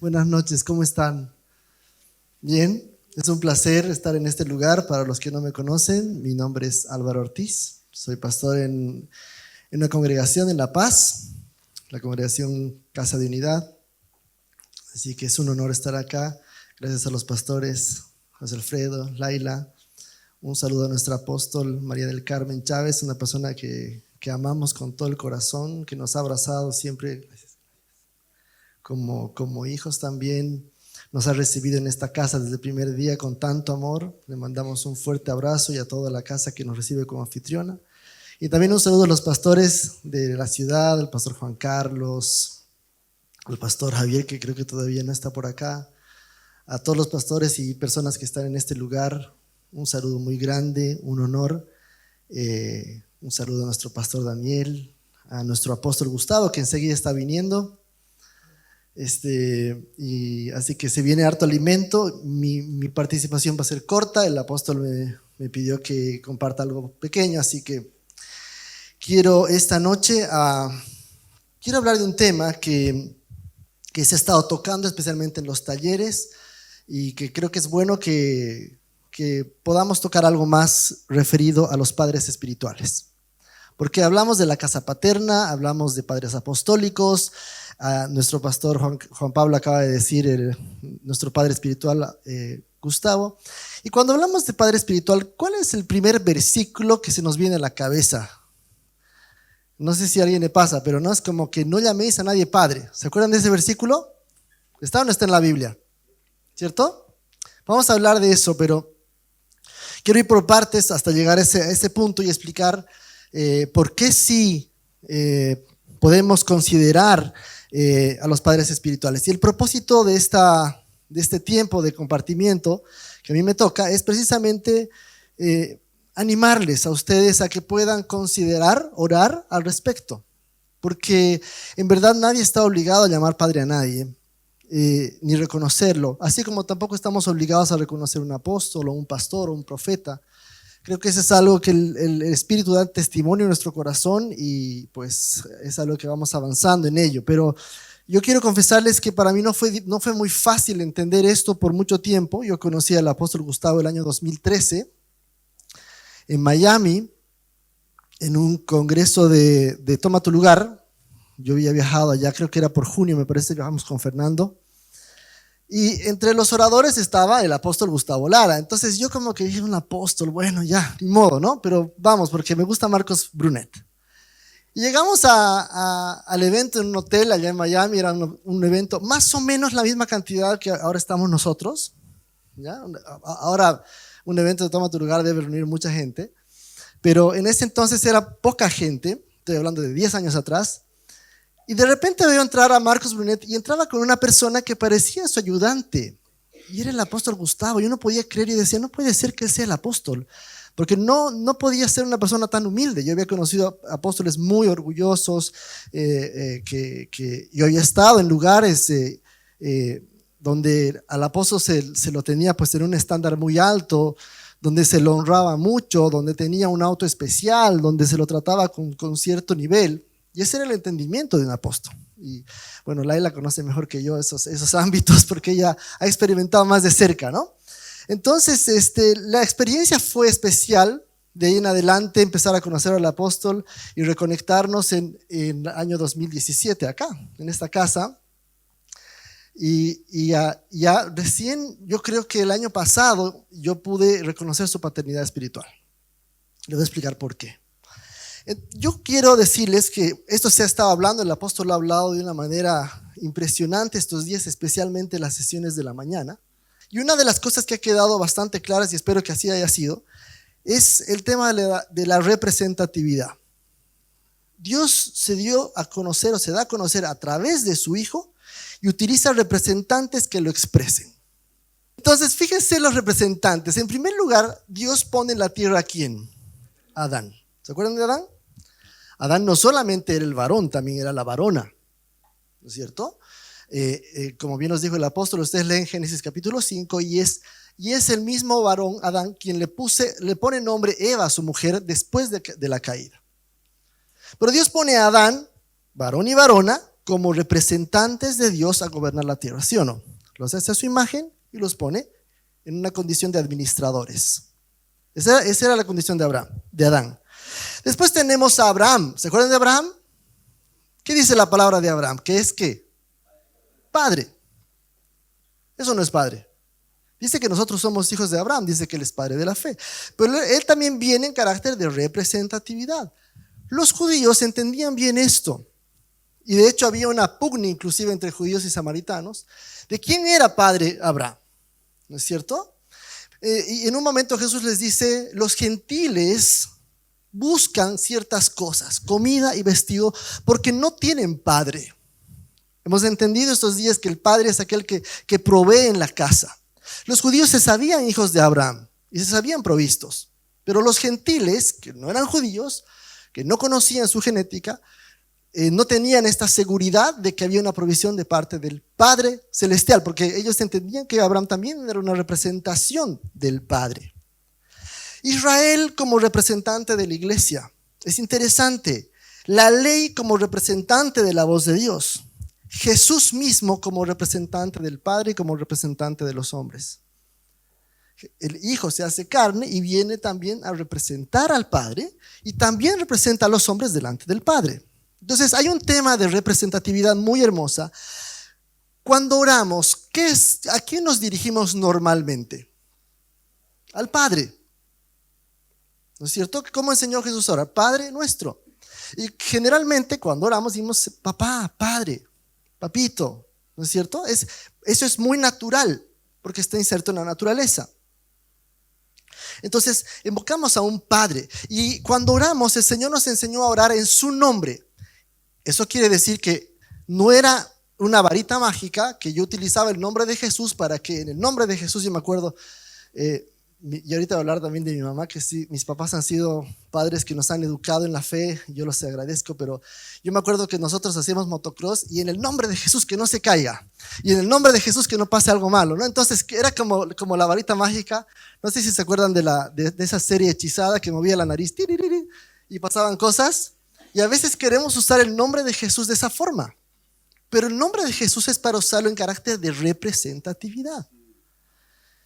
Buenas noches, ¿cómo están? Bien, es un placer estar en este lugar. Para los que no me conocen, mi nombre es Álvaro Ortiz, soy pastor en una congregación en La Paz, la congregación Casa de Unidad, así que es un honor estar acá. Gracias a los pastores José Alfredo, Laila. Un saludo a nuestra apóstol María del Carmen Chávez, una persona que amamos con todo el corazón, que nos ha abrazado siempre como hijos también. Nos ha recibido en esta casa desde el primer día con tanto amor. Le mandamos un fuerte abrazo y a toda la casa que nos recibe como anfitriona. Y también un saludo a los pastores de la ciudad, el pastor Juan Carlos, el pastor Javier, que creo que todavía no está por acá, a todos los pastores y personas que están en este lugar. Un saludo muy grande, un honor. Un saludo a nuestro pastor Daniel, a nuestro apóstol Gustavo, que enseguida está viniendo. Y así que se viene harto alimento. Mi participación va a ser corta. El apóstol me pidió que comparta algo pequeño, así que quiero esta noche quiero hablar de un tema que se ha estado tocando especialmente en los talleres y que creo que es bueno que podamos tocar algo más referido a los padres espirituales, porque hablamos de la casa paterna, hablamos de padres apostólicos. Nuestro pastor Juan Pablo acaba de decir nuestro padre espiritual Gustavo. Y cuando hablamos de padre espiritual, ¿cuál es el primer versículo que se nos viene a la cabeza? No sé si a alguien le pasa, pero no es como que no llaméis a nadie padre. ¿Se acuerdan de ese versículo? ¿Está o no está en la Biblia? ¿Cierto? Vamos a hablar de eso, pero quiero ir por partes hasta llegar a ese punto y explicar por qué sí podemos considerar a los padres espirituales. Y el propósito de este tiempo de compartimiento que a mí me toca es precisamente animarles a ustedes a que puedan considerar, orar al respecto, porque en verdad nadie está obligado a llamar padre a nadie, ni reconocerlo, así como tampoco estamos obligados a reconocer un apóstol o un pastor o un profeta. Creo que eso es algo que el Espíritu da testimonio en nuestro corazón y pues es algo que vamos avanzando en ello. Pero yo quiero confesarles que para mí no fue muy fácil entender esto por mucho tiempo. Yo conocí al apóstol Gustavo el año 2013 en Miami, en un congreso de Toma tu Lugar. Yo había viajado allá, creo que era por junio, me parece, viajamos con Fernando. Y entre los oradores estaba el apóstol Gustavo Lara. Entonces yo como que dije, un apóstol, bueno, ya, ni modo, ¿no? Pero vamos, porque me gusta Marcos Brunet. Y llegamos al evento en un hotel allá en Miami. Era un evento más o menos la misma cantidad que ahora estamos nosotros, ¿ya? Ahora un evento de Toma tu Lugar debe reunir mucha gente, pero en ese entonces era poca gente. Estoy hablando de 10 años atrás. Y de repente veo entrar a Marcos Brunet y entraba con una persona que parecía su ayudante. Y era el apóstol Gustavo. Yo no podía creer y decía, no puede ser que él sea el apóstol. Porque no podía ser una persona tan humilde. Yo había conocido apóstoles muy orgullosos, que yo había estado en lugares donde al apóstol se lo tenía pues en un estándar muy alto, donde se lo honraba mucho, donde tenía un auto especial, donde se lo trataba con cierto nivel. Y ese era el entendimiento de un apóstol. Y bueno, Laila conoce mejor que yo esos ámbitos porque ella ha experimentado más de cerca, ¿no? Entonces, la experiencia fue especial. De ahí en adelante empezar a conocer al apóstol y reconectarnos en el año 2017 acá, en esta casa. Y ya recién, yo creo que el año pasado, yo pude reconocer su paternidad espiritual. Les voy a explicar por qué. Yo quiero decirles que esto se ha estado hablando, el apóstol ha hablado de una manera impresionante estos días, especialmente las sesiones de la mañana. Y una de las cosas que ha quedado bastante claras, y espero que así haya sido, es el tema de la representatividad. Dios se dio a conocer o se da a conocer a través de su Hijo y utiliza representantes que lo expresen. Entonces, fíjense los representantes. En primer lugar, Dios pone en la tierra ¿a quién? A Adán. ¿Se acuerdan de Adán? Adán no solamente era el varón, también era la varona, ¿no es cierto? Como bien nos dijo el apóstol, ustedes leen Génesis capítulo 5 y es el mismo varón, Adán, quien le pone nombre Eva a su mujer después de la caída. Pero Dios pone a Adán, varón y varona, como representantes de Dios a gobernar la tierra, ¿sí o no? Los hace a su imagen y los pone en una condición de administradores. Esa era la condición de Adán. Después tenemos a Abraham. ¿Se acuerdan de Abraham? ¿Qué dice la palabra de Abraham? ¿Qué es qué? Padre. Eso no es padre. Dice que nosotros somos hijos de Abraham, dice que él es padre de la fe. Pero él también viene en carácter de representatividad. Los judíos entendían bien esto. Y de hecho había una pugna inclusive entre judíos y samaritanos de quién era padre Abraham. ¿No es cierto? Y en un momento Jesús les dice, los gentiles buscan ciertas cosas, comida y vestido, porque no tienen padre. Hemos entendido estos días que el padre es aquel que provee en la casa. Los judíos se sabían hijos de Abraham y se sabían provistos, pero los gentiles, que no eran judíos, que no conocían su genética, no tenían esta seguridad de que había una provisión de parte del Padre Celestial, porque ellos entendían que Abraham también era una representación del Padre. Israel como representante de la iglesia. Es interesante. La ley como representante de la voz de Dios. Jesús mismo como representante del Padre y como representante de los hombres. El Hijo se hace carne y viene también a representar al Padre y también representa a los hombres delante del Padre. Entonces hay un tema de representatividad muy hermosa. Cuando oramos, ¿a quién nos dirigimos normalmente? Al Padre. ¿No es cierto? ¿Cómo enseñó Jesús a orar? Padre nuestro. Y generalmente cuando oramos decimos papá, padre, papito. ¿No es cierto? Eso es muy natural porque está inserto en la naturaleza. Entonces invocamos a un Padre. Y cuando oramos, el Señor nos enseñó a orar en su nombre. Eso quiere decir que no era una varita mágica, que yo utilizaba el nombre de Jesús para que en el nombre de Jesús, yo me acuerdo, y ahorita voy a hablar también de mi mamá, que sí, mis papás han sido padres que nos han educado en la fe, yo los agradezco, pero yo me acuerdo que nosotros hacíamos motocross y en el nombre de Jesús que no se caiga, y en el nombre de Jesús que no pase algo malo, ¿no? Entonces era como la varita mágica, no sé si se acuerdan de esa serie hechizada que movía la nariz y pasaban cosas. Y a veces queremos usar el nombre de Jesús de esa forma. Pero el nombre de Jesús es para usarlo en carácter de representatividad.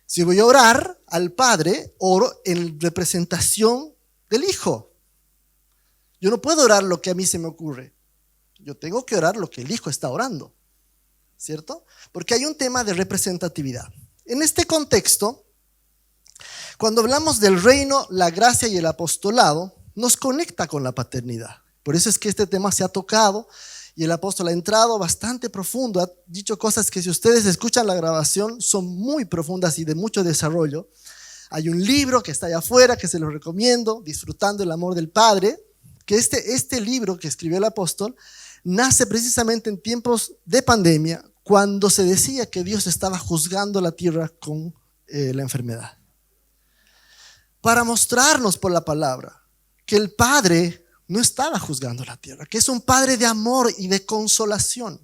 Si voy a orar al Padre, oro en representación del Hijo. Yo no puedo orar lo que a mí se me ocurre. Yo tengo que orar lo que el Hijo está orando. ¿Cierto? Porque hay un tema de representatividad. En este contexto, cuando hablamos del reino, la gracia y el apostolado, nos conecta con la paternidad. Por eso es que este tema se ha tocado y el apóstol ha entrado bastante profundo, ha dicho cosas que si ustedes escuchan la grabación son muy profundas y de mucho desarrollo. Hay un libro que está allá afuera que se lo recomiendo, Disfrutando el amor del Padre, que este libro que escribió el apóstol nace precisamente en tiempos de pandemia, cuando se decía que Dios estaba juzgando la tierra con la enfermedad. Para mostrarnos por la palabra que el Padre no estaba juzgando la tierra, que es un Padre de amor y de consolación.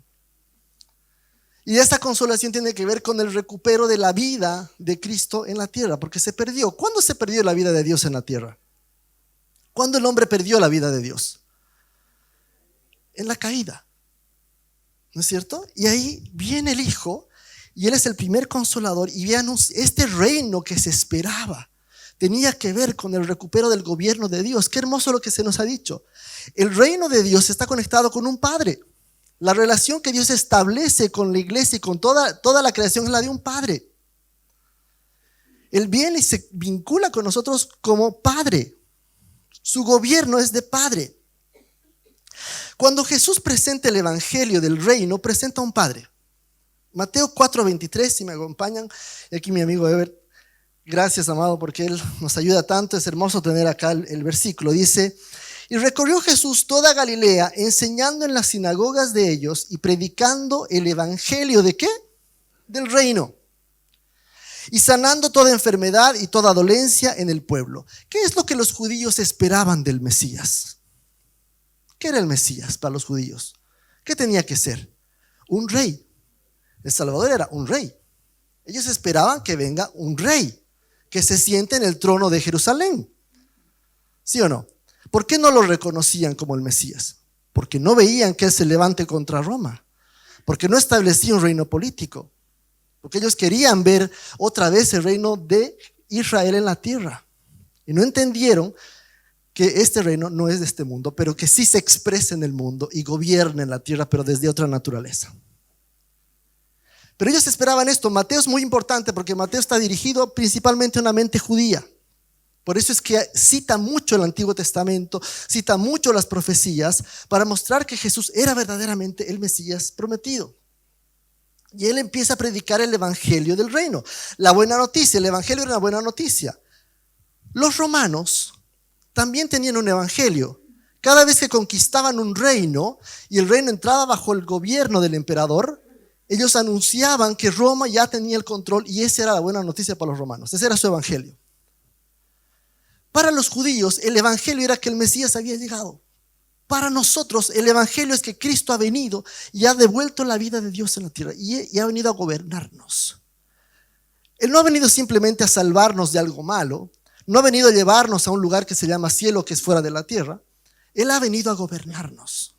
Y esta consolación tiene que ver con el recupero de la vida de Cristo en la tierra, porque se perdió. ¿Cuándo se perdió la vida de Dios en la tierra? ¿Cuándo el hombre perdió la vida de Dios? En la caída. ¿No es cierto? Y ahí viene el Hijo, y Él es el primer consolador, y vean este reino que se esperaba. Tenía que ver con el recupero del gobierno de Dios. Qué hermoso lo que se nos ha dicho. El reino de Dios está conectado con un Padre. La relación que Dios establece con la iglesia y con toda la creación es la de un Padre. Él viene y se vincula con nosotros como Padre. Su gobierno es de Padre. Cuando Jesús presenta el evangelio del reino, presenta a un Padre. Mateo 4:23, si me acompañan. Y aquí mi amigo Ever. Gracias, amado, porque Él nos ayuda tanto. Es hermoso tener acá el versículo. Dice: y recorrió Jesús toda Galilea, enseñando en las sinagogas de ellos y predicando el evangelio ¿de qué? Del reino. Y sanando toda enfermedad y toda dolencia en el pueblo. ¿Qué es lo que los judíos esperaban del Mesías? ¿Qué era el Mesías para los judíos? ¿Qué tenía que ser? Un rey. El Salvador era un rey. Ellos esperaban que venga un rey que se siente en el trono de Jerusalén. ¿Sí o no? ¿Por qué no lo reconocían como el Mesías? porque no veían que Él se levante contra Roma, porque no establecía un reino político, porque ellos querían ver otra vez el reino de Israel en la tierra. Y no entendieron que este reino no es de este mundo, pero que sí se expresa en el mundo y gobierna en la tierra, pero desde otra naturaleza. Pero ellos esperaban esto. Mateo es muy importante porque Mateo está dirigido principalmente a una mente judía. Por eso es que cita mucho el Antiguo Testamento, cita mucho las profecías para mostrar que Jesús era verdaderamente el Mesías prometido. Y él empieza a predicar el evangelio del reino. La buena noticia, el evangelio era una buena noticia. Los romanos también tenían un evangelio. Cada vez que conquistaban un reino y el reino entraba bajo el gobierno del emperador, ellos anunciaban que Roma ya tenía el control y esa era la buena noticia para los romanos. Ese era su evangelio. Para los judíos, el evangelio era que el Mesías había llegado. Para nosotros, el evangelio es que Cristo ha venido y ha devuelto la vida de Dios en la tierra y ha venido a gobernarnos. Él no ha venido simplemente a salvarnos de algo malo, no ha venido a llevarnos a un lugar que se llama cielo, que es fuera de la tierra. Él ha venido a gobernarnos.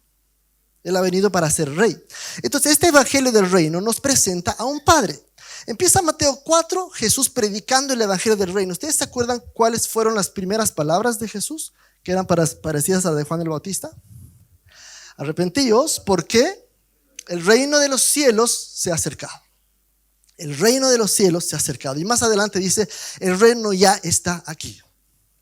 Él ha venido para ser rey. Entonces, este evangelio del reino nos presenta a un padre. Empieza Mateo 4, Jesús predicando el evangelio del reino. ¿Ustedes se acuerdan cuáles fueron las primeras palabras de Jesús? Que eran parecidas a las de Juan el Bautista. Arrepentíos porque el reino de los cielos se ha acercado. El reino de los cielos se ha acercado. Y más adelante dice, el reino ya está aquí.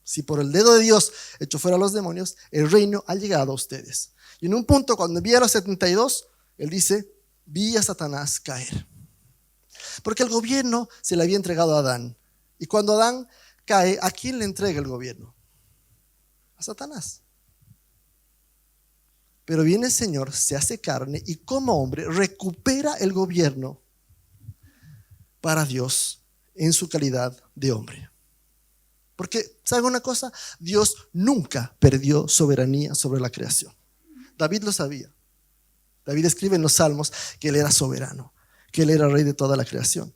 Si por el dedo de Dios echó fuera a los demonios, el reino ha llegado a ustedes. Y en un punto, cuando envía a los 72, él dice, vi a Satanás caer. Porque el gobierno se le había entregado a Adán. Y cuando Adán cae, ¿a quién le entrega el gobierno? A Satanás. Pero viene el Señor, se hace carne y como hombre recupera el gobierno para Dios en su calidad de hombre. Porque, ¿saben una cosa? Dios nunca perdió soberanía sobre la creación. David lo sabía. David escribe en los Salmos que él era soberano, que él era rey de toda la creación.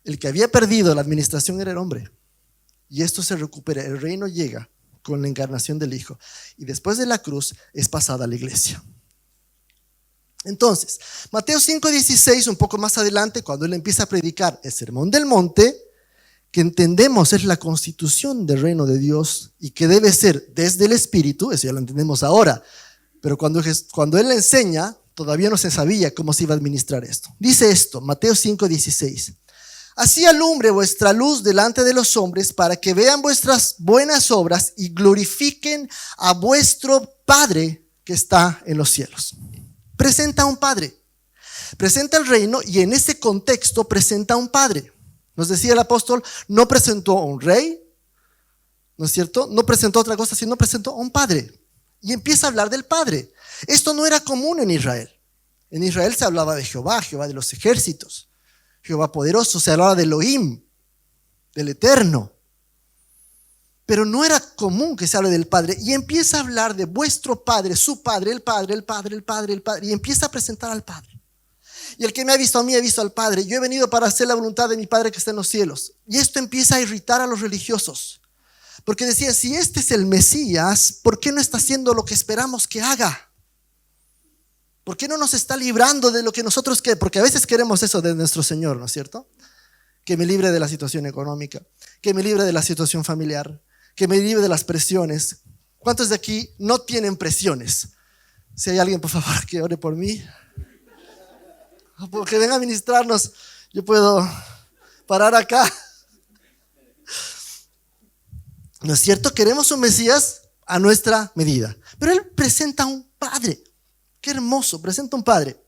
El que había perdido la administración era el hombre. Y esto se recupera. El reino llega con la encarnación del Hijo. Y después de la cruz es pasada a la iglesia. Entonces, Mateo 5:16, un poco más adelante, cuando él empieza a predicar el Sermón del Monte, que entendemos es la constitución del reino de Dios y que debe ser desde el Espíritu, eso ya lo entendemos ahora, pero cuando él le enseña, todavía no se sabía cómo se iba a administrar esto. Dice esto, Mateo 5:16. Así alumbre vuestra luz delante de los hombres para que vean vuestras buenas obras y glorifiquen a vuestro Padre que está en los cielos. Presenta a un Padre, presenta el reino y en ese contexto presenta a un Padre. Nos decía el apóstol, no presentó a un rey, ¿no es cierto? No presentó otra cosa, sino presentó a un Padre. Y empieza a hablar del Padre. Esto no era común en Israel. En Israel se hablaba de Jehová, Jehová de los ejércitos, Jehová poderoso, se hablaba de Elohim, del Eterno. Pero no era común que se hable del Padre. Y empieza a hablar de vuestro Padre, su Padre, el Padre, el Padre, el Padre, el Padre. Y empieza a presentar al Padre. Y el que me ha visto a mí, ha visto al Padre. Yo he venido para hacer la voluntad de mi Padre que está en los cielos. Y esto empieza a irritar a los religiosos. Porque decían, si este es el Mesías, ¿por qué no está haciendo lo que esperamos que haga? ¿Por qué no nos está librando de lo que nosotros queremos? Porque a veces queremos eso de nuestro Señor, ¿no es cierto? Que me libre de la situación económica, que me libre de la situación familiar, que me libre de las presiones. ¿Cuántos de aquí no tienen presiones? Si hay alguien, por favor, que ore por mí. Porque venga a ministrarnos, yo puedo parar acá. ¿No es cierto? Queremos un Mesías a nuestra medida. Pero él presenta a un Padre. Qué hermoso, presenta a un Padre.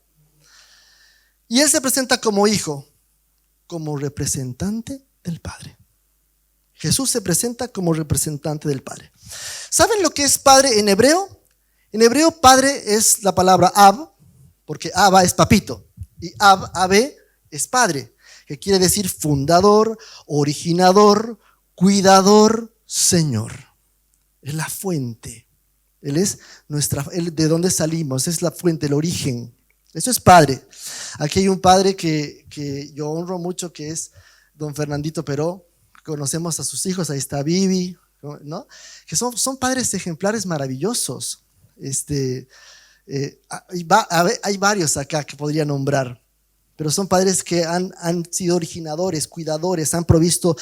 Y él se presenta como hijo, como representante del Padre. Jesús se presenta como representante del Padre. ¿Saben lo que es Padre en hebreo? En hebreo Padre es la palabra Ab, porque Abba es papito. Y Abbe es Padre, que quiere decir fundador, originador, cuidador, Señor. Es la fuente. Él es de donde salimos, es la fuente, el origen. Eso es Padre. Aquí hay un padre que yo honro mucho, que es don Fernandito Peró. Conocemos a sus hijos, ahí está Vivi, ¿no? Que son padres ejemplares maravillosos. Hay varios acá que podría nombrar, pero son padres que han sido originadores, cuidadores, han provisto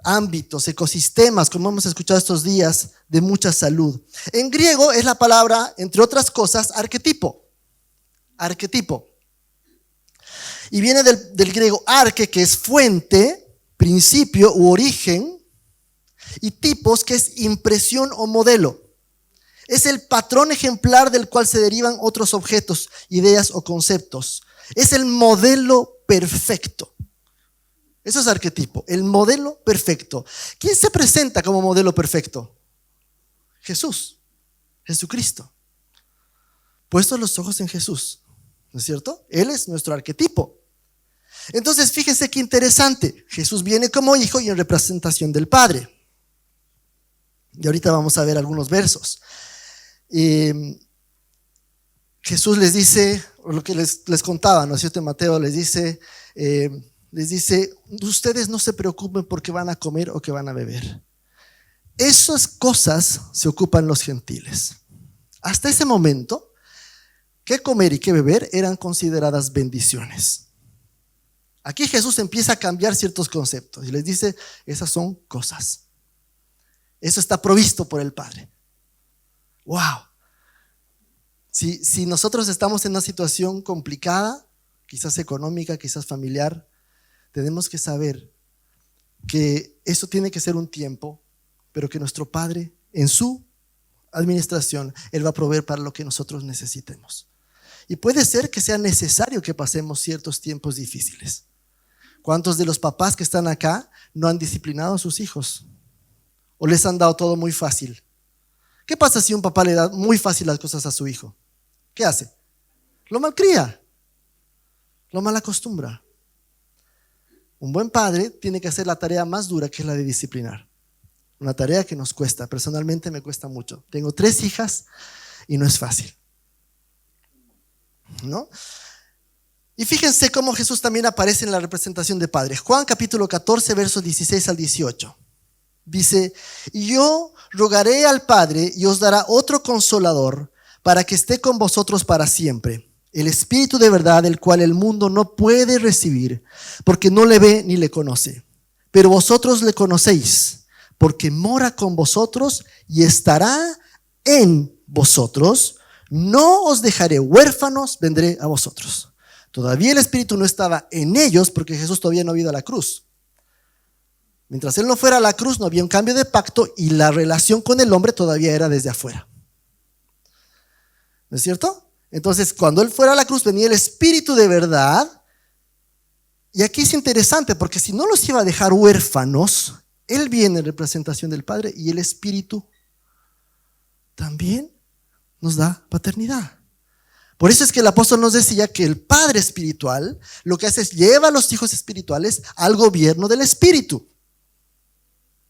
ámbitos, ecosistemas, como hemos escuchado estos días, de mucha salud. En griego es la palabra, entre otras cosas, arquetipo. Arquetipo. Y viene del griego arque, que es fuente, principio u origen, y tipos, que es impresión o modelo. Es el patrón ejemplar del cual se derivan otros objetos, ideas o conceptos. Es el modelo perfecto. Eso es arquetipo, el modelo perfecto. ¿Quién se presenta como modelo perfecto? Jesús, Jesucristo. Puestos los ojos en Jesús, ¿no es cierto? Él es nuestro arquetipo. Entonces, fíjense qué interesante. Jesús viene como hijo y en representación del Padre. Y ahorita vamos a ver algunos versos. Jesús les dice, lo que les contaba, ¿no es cierto? Mateo les dice, ustedes no se preocupen porque van a comer o que van a beber. Esas cosas se ocupan los gentiles. Hasta ese momento, qué comer y qué beber eran consideradas bendiciones. Aquí Jesús empieza a cambiar ciertos conceptos y les dice, esas son cosas. Eso está provisto por el Padre. ¡Wow! Si nosotros estamos en una situación complicada, quizás económica, quizás familiar, tenemos que saber que eso tiene que ser un tiempo, pero que nuestro Padre, en su administración, Él va a proveer para lo que nosotros necesitemos. Y puede ser que sea necesario que pasemos ciertos tiempos difíciles. ¿Cuántos de los papás que están acá no han disciplinado a sus hijos? ¿O les han dado todo muy fácil? ¿Qué pasa si un papá le da muy fácil las cosas a su hijo? ¿Qué hace? Lo malcría, lo malacostumbra. Un buen padre tiene que hacer la tarea más dura, que es la de disciplinar. Una tarea que nos cuesta, personalmente me cuesta mucho. Tengo 3 hijas y no es fácil, ¿no? Y fíjense cómo Jesús también aparece en la representación de padre. Juan capítulo 14, versos 16 al 18. Dice, y yo rogaré al Padre y os dará otro consolador para que esté con vosotros para siempre. El Espíritu de verdad, el cual el mundo no puede recibir, porque no le ve ni le conoce. Pero vosotros le conocéis, porque mora con vosotros y estará en vosotros. No os dejaré huérfanos, vendré a vosotros. Todavía el Espíritu no estaba en ellos porque Jesús todavía no había ido a la cruz. Mientras Él no fuera a la cruz no había un cambio de pacto y la relación con el hombre todavía era desde afuera. ¿No es cierto? Entonces cuando Él fuera a la cruz venía el Espíritu de verdad. Y aquí es interesante porque si no los iba a dejar huérfanos, Él viene en representación del Padre y el Espíritu también nos da paternidad. Por eso es que el apóstol nos decía que el Padre espiritual lo que hace es lleva a los hijos espirituales al gobierno del Espíritu.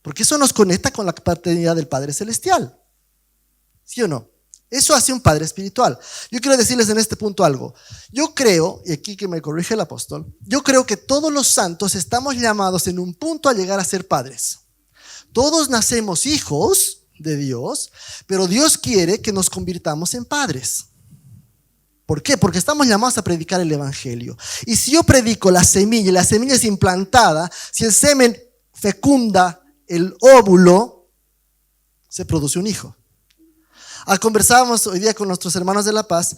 Porque eso nos conecta con la paternidad del Padre celestial. ¿Sí o no? Eso hace un Padre espiritual. Yo quiero decirles en este punto algo. Yo creo, y aquí que me corrige el apóstol, yo creo que todos los santos estamos llamados en un punto a llegar a ser padres. Todos nacemos hijos de Dios, pero Dios quiere que nos convirtamos en padres. ¿Por qué? Porque estamos llamados a predicar el evangelio. Y si yo predico la semilla y la semilla es implantada, si el semen fecunda el óvulo, se produce un hijo. Conversábamos hoy día con nuestros hermanos de La Paz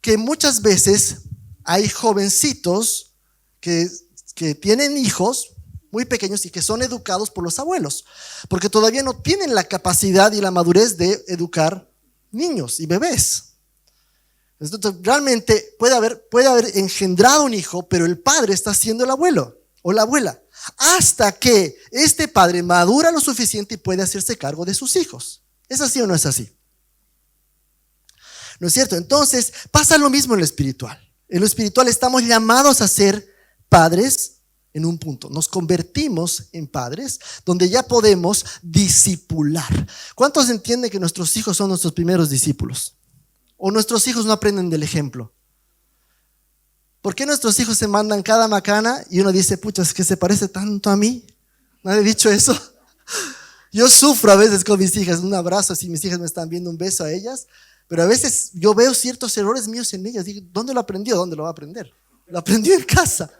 que muchas veces hay jovencitos que tienen hijos muy pequeños y que son educados por los abuelos, porque todavía no tienen la capacidad y la madurez de educar niños y bebés. Entonces, realmente puede haber engendrado un hijo, pero el padre está siendo el abuelo o la abuela, hasta que este padre madura lo suficiente y puede hacerse cargo de sus hijos. ¿Es así o no es así? ¿No es cierto? Entonces pasa lo mismo en lo espiritual. En lo espiritual estamos llamados a ser padres en un punto. Nos convertimos en padres donde ya podemos discipular. ¿Cuántos entienden que nuestros hijos son nuestros primeros discípulos? ¿O nuestros hijos no aprenden del ejemplo? ¿Por qué nuestros hijos se mandan cada macana y uno dice, pucha, es que se parece tanto a mí? ¿Nadie ha dicho eso? Yo sufro a veces con mis hijas. Un abrazo, si mis hijas me están viendo, un beso a ellas. Pero a veces yo veo ciertos errores míos en ellas. Digo, ¿dónde lo aprendió? ¿Dónde lo va a aprender? Lo aprendió en casa.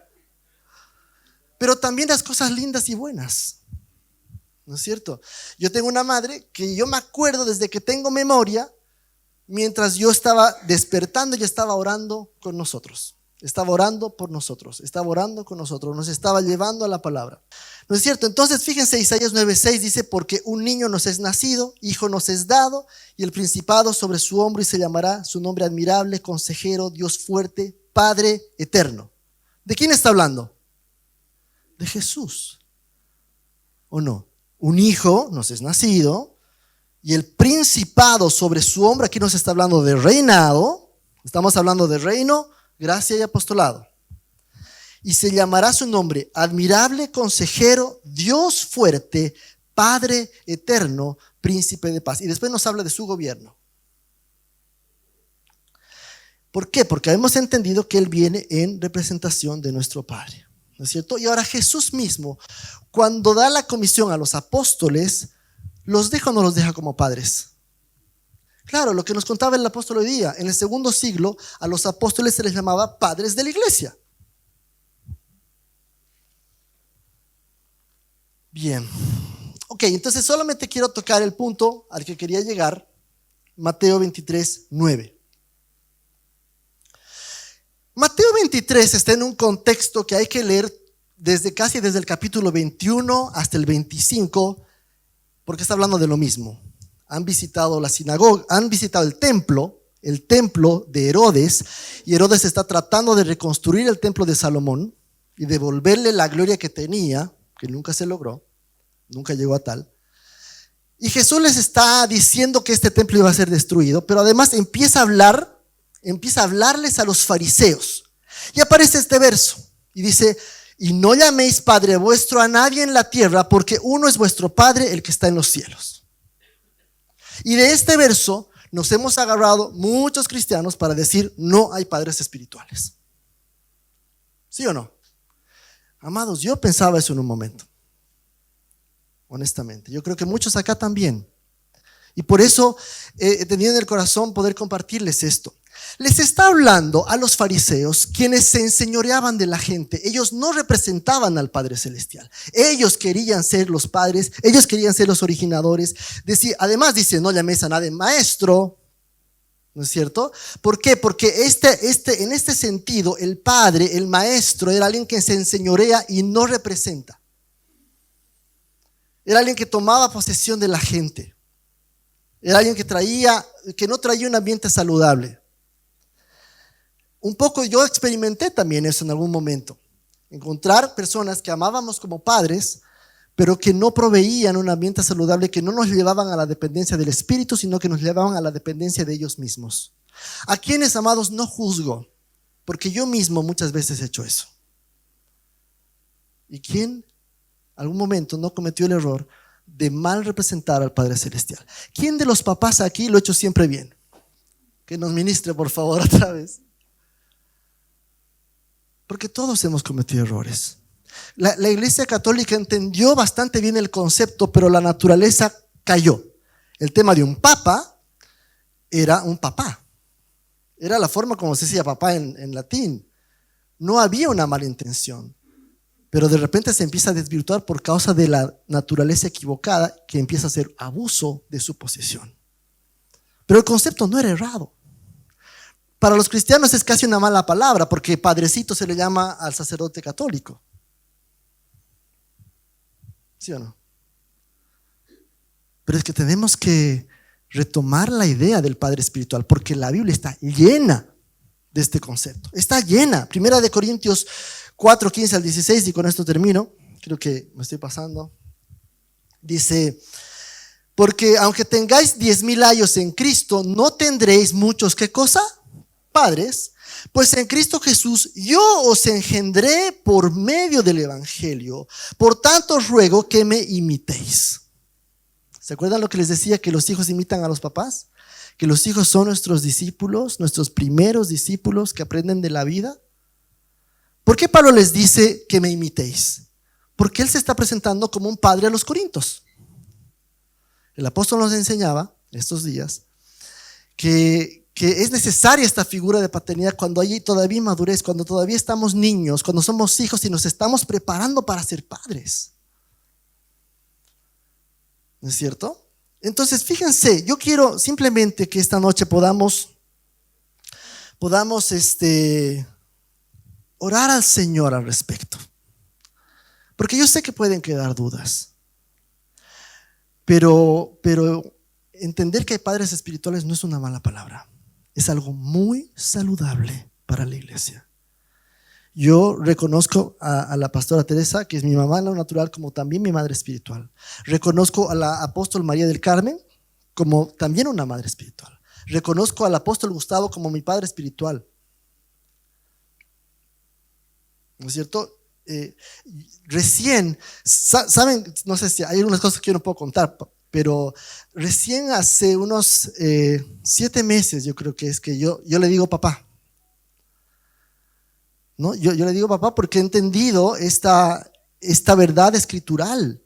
Pero también las cosas lindas y buenas, ¿no es cierto? Yo tengo una madre que yo me acuerdo desde que tengo memoria, mientras yo estaba despertando, ella estaba orando con nosotros. Estaba orando por nosotros, estaba orando con nosotros, nos estaba llevando a la palabra. ¿No es cierto? Entonces fíjense, Isaías 9:6 dice, porque un niño nos es nacido, hijo nos es dado, y el principado sobre su hombro, y se llamará su nombre admirable, consejero, Dios fuerte, Padre eterno. ¿De quién está hablando? De Jesús. ¿O no? Un hijo nos es nacido, y el principado sobre su hombro, aquí nos está hablando de reinado, estamos hablando de reino, gracia y apostolado. Y se llamará su nombre admirable, consejero, Dios fuerte, Padre eterno, príncipe de paz. Y después nos habla de su gobierno. ¿Por qué? Porque hemos entendido que Él viene en representación de nuestro Padre, ¿no es cierto? Y ahora Jesús mismo, cuando da la comisión a los apóstoles, ¿los deja o no los deja como padres? Claro, lo que nos contaba el apóstol hoy día, en el segundo siglo a los apóstoles se les llamaba padres de la iglesia. Bien, ok, entonces solamente quiero tocar el punto al que quería llegar, Mateo 23:9. Mateo 23 está en un contexto que hay que leer casi desde el capítulo 21 hasta el 25, porque está hablando de lo mismo. Han visitado la sinagoga, han visitado el templo de Herodes, y Herodes está tratando de reconstruir el templo de Salomón y devolverle la gloria que tenía, que nunca se logró, nunca llegó a tal. Y Jesús les está diciendo que este templo iba a ser destruido, pero además empieza a hablarles a los fariseos. Y aparece este verso y dice, y no llaméis Padre vuestro a nadie en la tierra, porque uno es vuestro Padre, el que está en los cielos. Y de este verso nos hemos agarrado muchos cristianos para decir, no hay padres espirituales. ¿Sí o no? Amados, yo pensaba eso en un momento. Honestamente, yo creo que muchos acá también. Y por eso he tenido en el corazón poder compartirles esto. Les está hablando a los fariseos, quienes se enseñoreaban de la gente. Ellos no representaban al Padre Celestial. Ellos querían ser los padres, ellos querían ser los originadores. Además dice, no llaméis a nadie maestro, ¿no es cierto? ¿Por qué? Porque en este sentido, el padre, el maestro, era alguien que se enseñorea y no representa. Era alguien que tomaba posesión de la gente. Era alguien que no traía un ambiente saludable. Un poco yo experimenté también eso en algún momento. Encontrar personas que amábamos como padres, pero que no proveían un ambiente saludable, que no nos llevaban a la dependencia del Espíritu, sino que nos llevaban a la dependencia de ellos mismos. A quienes, amados, no juzgo, porque yo mismo muchas veces he hecho eso. ¿Y quién algún momento no cometió el error de mal representar al Padre Celestial? ¿Quién de los papás aquí lo ha hecho siempre bien? Que nos ministre, por favor, otra vez. Porque todos hemos cometido errores. La Iglesia Católica entendió bastante bien el concepto, pero la naturaleza cayó. El tema de un papa era un papá. Era la forma como se decía papá en latín. No había una mala intención, pero de repente se empieza a desvirtuar por causa de la naturaleza equivocada, que empieza a hacer abuso de su posición. Pero el concepto no era errado. Para los cristianos es casi una mala palabra, porque padrecito se le llama al sacerdote católico. ¿Sí o no? Pero es que tenemos que retomar la idea del Padre espiritual, porque la Biblia está llena de este concepto. Está llena. 1 Corintios 4:15 al 16, y con esto termino. Creo que me estoy pasando. Dice, porque aunque tengáis 10,000 años en Cristo, no tendréis muchos, ¿qué cosa? Padres, pues en Cristo Jesús yo os engendré por medio del Evangelio. Por tanto os ruego que me imitéis. ¿Se acuerdan lo que les decía, que los hijos imitan a los papás? Que los hijos son nuestros discípulos, nuestros primeros discípulos que aprenden de la vida. ¿Por qué Pablo les dice que me imitéis? Porque él se está presentando como un padre a los corintios. El apóstol nos enseñaba estos días que es necesaria esta figura de paternidad cuando hay todavía inmadurez, cuando todavía estamos niños, cuando somos hijos y nos estamos preparando para ser padres. ¿No es cierto? Entonces, fíjense, yo quiero simplemente que esta noche podamos orar al Señor al respecto. Porque yo sé que pueden quedar dudas. Pero entender que hay padres espirituales no es una mala palabra. Es algo muy saludable para la iglesia. Yo reconozco a la pastora Teresa, que es mi mamá en lo natural, como también mi madre espiritual. Reconozco a la apóstol María del Carmen como también una madre espiritual. Reconozco al apóstol Gustavo como mi padre espiritual. ¿No es cierto? Recién, saben, no sé si hay algunas cosas que yo no puedo contar, pero recién hace unos 7 meses, yo creo que es que yo le digo papá. ¿No? Yo le digo papá porque he entendido esta verdad escritural,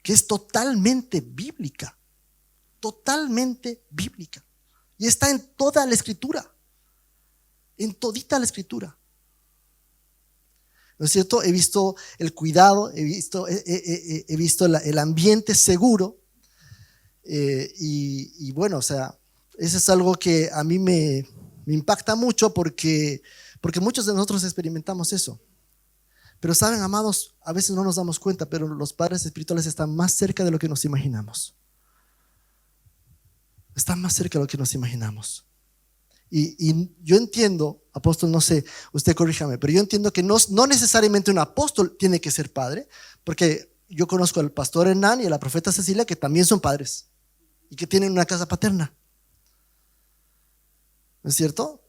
que es totalmente bíblica. Totalmente bíblica. Y está en toda la escritura. En todita la escritura. ¿No es cierto? He visto el cuidado, he visto el ambiente seguro. Y bueno, o sea, eso es algo que a mí me impacta mucho porque muchos de nosotros experimentamos eso. Pero saben, amados, a veces no nos damos cuenta, pero los padres espirituales están más cerca de lo que nos imaginamos. Están más cerca de lo que nos imaginamos. Y yo entiendo, apóstol, no sé, usted corríjame, pero yo entiendo que no necesariamente un apóstol tiene que ser padre, porque yo conozco al pastor Hernán y a la profeta Cecilia que también son padres y que tienen una casa paterna. ¿No es cierto?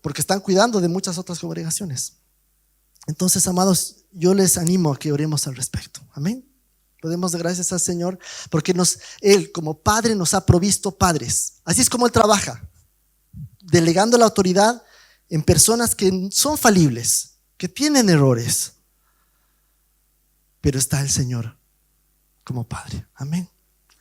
Porque están cuidando de muchas otras congregaciones. Entonces, amados, yo les animo a que oremos al respecto. Amén. Podemos dar gracias al Señor porque Él como Padre nos ha provisto padres. Así es como Él trabaja, delegando la autoridad en personas que son falibles, que tienen errores, pero está el Señor como Padre. Amén.